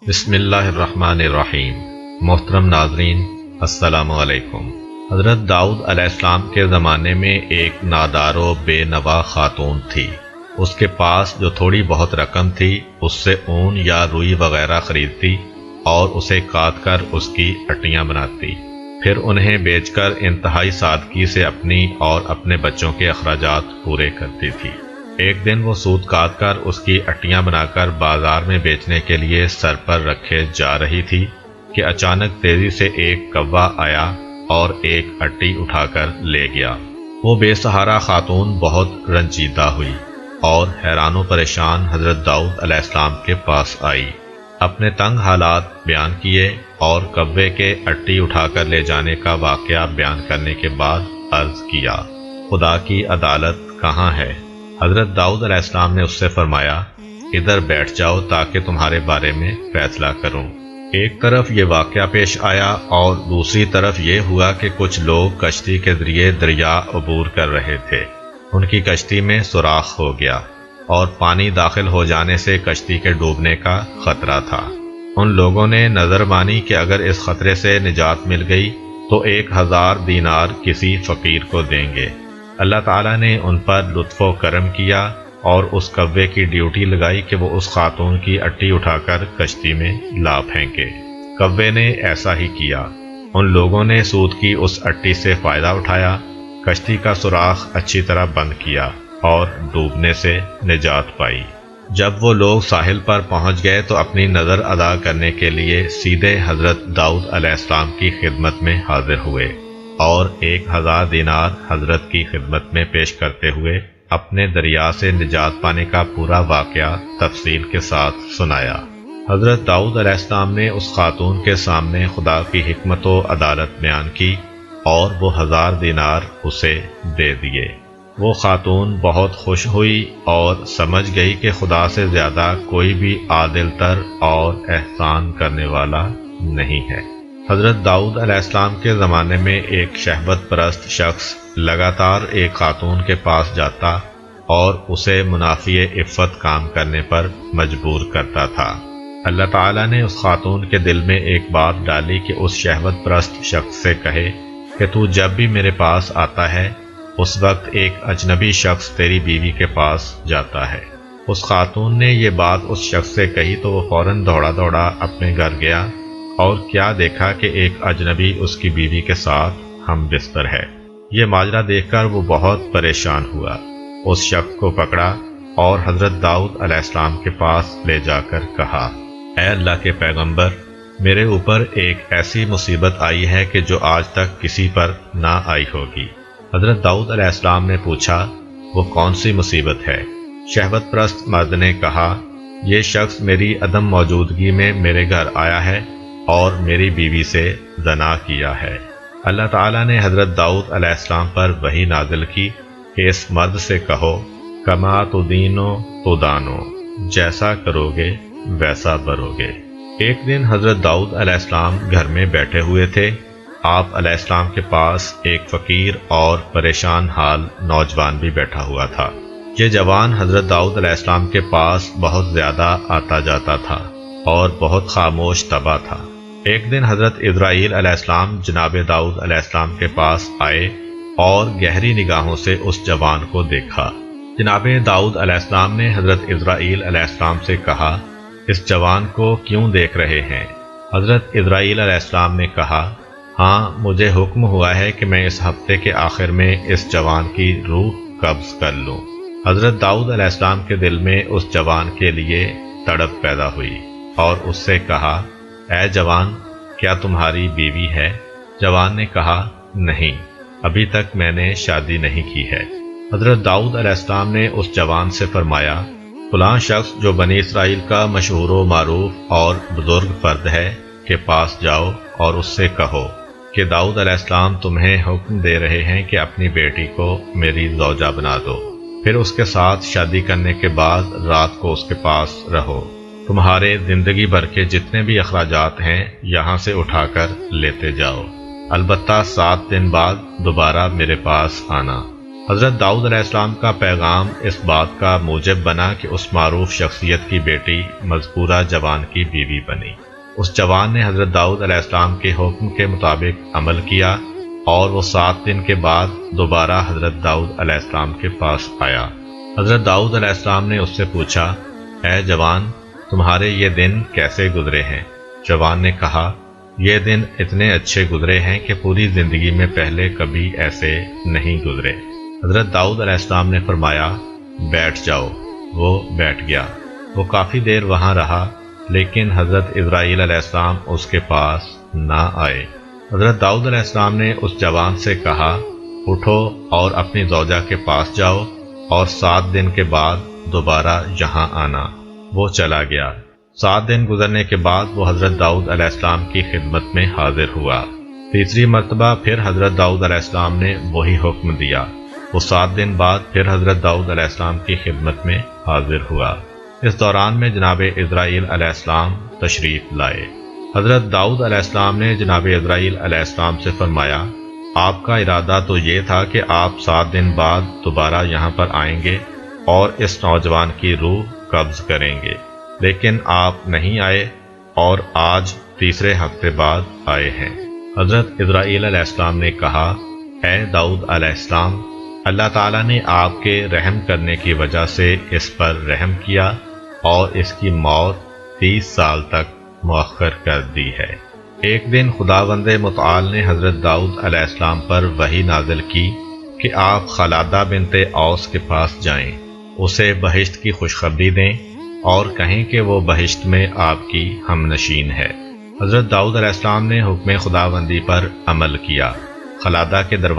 بسم اللہ الرحمن الرحیم۔ محترم ناظرین، السلام علیکم۔ حضرت داؤد علیہ السلام کے زمانے میں ایک نادار و بے نوا خاتون تھی۔ اس کے پاس جو تھوڑی بہت رقم تھی اس سے اون یا روئی وغیرہ خریدتی اور اسے کاٹ کر اس کی اٹیاں بناتی، پھر انہیں بیچ کر انتہائی سادگی سے اپنی اور اپنے بچوں کے اخراجات پورے کرتی تھی۔ ایک دن وہ سوت کاٹ کر اس کی اٹیاں بنا کر بازار میں بیچنے کے لیے سر پر رکھے جا رہی تھی کہ اچانک تیزی سے ایک کوّا آیا اور ایک اٹی اٹھا کر لے گیا۔ وہ بے سہارا خاتون بہت رنجیدہ ہوئی اور حیران و پریشان حضرت داؤد علیہ السلام کے پاس آئی، اپنے تنگ حالات بیان کیے اور کوّے کے اٹی اٹھا کر لے جانے کا واقعہ بیان کرنے کے بعد عرض کیا، خدا کی عدالت کہاں ہے؟ حضرت داؤد علیہ السلام نے اس سے فرمایا، ادھر بیٹھ جاؤ تاکہ تمہارے بارے میں فیصلہ کروں۔ ایک طرف یہ واقعہ پیش آیا اور دوسری طرف یہ ہوا کہ کچھ لوگ کشتی کے ذریعے دریا عبور کر رہے تھے۔ ان کی کشتی میں سوراخ ہو گیا اور پانی داخل ہو جانے سے کشتی کے ڈوبنے کا خطرہ تھا۔ ان لوگوں نے نظر مانی کہ اگر اس خطرے سے نجات مل گئی تو 1000 دینار کسی فقیر کو دیں گے۔ اللہ تعالیٰ نے ان پر لطف و کرم کیا اور اس کوّے کی ڈیوٹی لگائی کہ وہ اس خاتون کی اٹی اٹھا کر کشتی میں لا پھینکے۔ کوّے نے ایسا ہی کیا۔ ان لوگوں نے سود کی اس اٹی سے فائدہ اٹھایا، کشتی کا سوراخ اچھی طرح بند کیا اور ڈوبنے سے نجات پائی۔ جب وہ لوگ ساحل پر پہنچ گئے تو اپنی نظر ادا کرنے کے لیے سیدھے حضرت داؤد علیہ السلام کی خدمت میں حاضر ہوئے اور 1000 دینار حضرت کی خدمت میں پیش کرتے ہوئے اپنے دریا سے نجات پانے کا پورا واقعہ تفصیل کے ساتھ سنایا۔ حضرت داؤد علیہ السلام نے اس خاتون کے سامنے خدا کی حکمت و عدالت بیان کی اور وہ 1000 دینار اسے دے دیے۔ وہ خاتون بہت خوش ہوئی اور سمجھ گئی کہ خدا سے زیادہ کوئی بھی عادل تر اور احسان کرنے والا نہیں ہے۔ حضرت داؤد علیہ السلام کے زمانے میں ایک شہوت پرست شخص لگاتار ایک خاتون کے پاس جاتا اور اسے منافی عفت کام کرنے پر مجبور کرتا تھا۔ اللہ تعالیٰ نے اس خاتون کے دل میں ایک بات ڈالی کہ اس شہوت پرست شخص سے کہے کہ تو جب بھی میرے پاس آتا ہے اس وقت ایک اجنبی شخص تیری بیوی کے پاس جاتا ہے۔ اس خاتون نے یہ بات اس شخص سے کہی تو وہ فوراً دوڑا دوڑا اپنے گھر گیا اور کیا دیکھا کہ ایک اجنبی اس کی بیوی کے ساتھ ہم بستر ہے۔ یہ ماجرا دیکھ کر وہ بہت پریشان ہوا، اس شخص کو پکڑا اور حضرت داؤد علیہ السلام کے پاس لے جا کر کہا، اے اللہ کے پیغمبر، میرے اوپر ایک ایسی مصیبت آئی ہے کہ جو آج تک کسی پر نہ آئی ہوگی۔ حضرت داؤد علیہ السلام نے پوچھا، وہ کون سی مصیبت ہے؟ شہوت پرست مرد نے کہا، یہ شخص میری عدم موجودگی میں میرے گھر آیا ہے اور میری بیوی سے زنا کیا ہے۔ اللہ تعالیٰ نے حضرت داؤد علیہ السلام پر وحی نازل کی کہ اس مرد سے کہو، کما تدینو تدانو، جیسا کرو گے ویسا بھرو گے۔ ایک دن حضرت داؤد علیہ السلام گھر میں بیٹھے ہوئے تھے۔ آپ علیہ السلام کے پاس ایک فقیر اور پریشان حال نوجوان بھی بیٹھا ہوا تھا۔ یہ جوان حضرت داؤد علیہ السلام کے پاس بہت زیادہ آتا جاتا تھا اور بہت خاموش طبع تھا۔ ایک دن حضرت اسرائیل علیہ السلام جناب داؤد علیہ السلام کے پاس آئے اور گہری نگاہوں سے اس جوان کو دیکھا۔ جناب داؤد علیہ السلام نے حضرت اسرائیل علیہ السلام سے کہا، اس جوان کو کیوں دیکھ رہے ہیں؟ حضرت اسرائیل علیہ السلام نے کہا، ہاں، مجھے حکم ہوا ہے کہ میں اس ہفتے کے آخر میں اس جوان کی روح قبض کر لوں۔ حضرت داؤد علیہ السلام کے دل میں اس جوان کے لیے تڑپ پیدا ہوئی اور اس سے کہا، اے جوان، کیا تمہاری بیوی ہے؟ جوان نے کہا، نہیں، ابھی تک میں نے شادی نہیں کی ہے۔ حضرت داؤد علیہ السلام نے اس جوان سے فرمایا، فلاں شخص جو بنی اسرائیل کا مشہور و معروف اور بزرگ فرد ہے کے پاس جاؤ اور اس سے کہو کہ داؤد علیہ السلام تمہیں حکم دے رہے ہیں کہ اپنی بیٹی کو میری زوجہ بنا دو، پھر اس کے ساتھ شادی کرنے کے بعد رات کو اس کے پاس رہو۔ تمہارے زندگی بھر کے جتنے بھی اخراجات ہیں یہاں سے اٹھا کر لیتے جاؤ، البتہ 7 دن بعد دوبارہ میرے پاس آنا۔ حضرت داؤد علیہ السلام کا پیغام اس بات کا موجب بنا کہ اس معروف شخصیت کی بیٹی مذکورہ جوان کی بیوی بنی۔ اس جوان نے حضرت داؤد علیہ السلام کے حکم کے مطابق عمل کیا اور وہ 7 دن کے بعد دوبارہ حضرت داؤد علیہ السلام کے پاس آیا۔ حضرت داؤد علیہ السلام نے اس سے پوچھا، اے جوان، تمہارے یہ دن کیسے گزرے ہیں؟ جوان نے کہا، یہ دن اتنے اچھے گزرے ہیں کہ پوری زندگی میں پہلے کبھی ایسے نہیں گزرے۔ حضرت داؤد علیہ السلام نے فرمایا، بیٹھ جاؤ۔ وہ بیٹھ گیا۔ وہ کافی دیر وہاں رہا، لیکن حضرت اسرائیل علیہ السلام اس کے پاس نہ آئے۔ حضرت داؤد علیہ السلام نے اس جوان سے کہا، اٹھو اور اپنی زوجہ کے پاس جاؤ اور 7 دن کے بعد دوبارہ یہاں آنا۔ وہ چلا گیا۔ 7 دن گزرنے کے بعد وہ حضرت داؤد علیہ السلام کی خدمت میں حاضر ہوا۔ تیسری مرتبہ پھر حضرت داؤد علیہ السلام نے وہی حکم دیا۔ وہ 7 دن بعد پھر حضرت داؤد علیہ السلام کی خدمت میں حاضر ہوا۔ اس دوران میں جناب اسرائیل علیہ السلام تشریف لائے۔ حضرت داؤد علیہ السلام نے جناب اسرائیل علیہ السلام سے فرمایا، آپ کا ارادہ تو یہ تھا کہ آپ 7 دن بعد دوبارہ یہاں پر آئیں گے اور اس نوجوان کی روح قبض کریں گے، لیکن آپ نہیں آئے اور آج تیسرے ہفتے بعد آئے ہیں۔ حضرت اسرائیل علیہ السلام نے کہا، اے داؤد علیہ السلام، اللہ تعالیٰ نے آپ کے رحم کرنے کی وجہ سے اس پر رحم کیا اور اس کی موت 30 سال تک مؤخر کر دی ہے۔ ایک دن خداوند متعال نے حضرت داؤد علیہ السلام پر وحی نازل کی کہ آپ خلادہ بنت اوس کے پاس جائیں، اسے بہشت کی خوشخبری دیں اور کہیں کہ وہ بہشت میں آپ کی ہم نشین ہے۔ حضرت داؤد علیہ السلام نے حکم خداوندی پر عمل کیا۔ خلادہ کے دروازے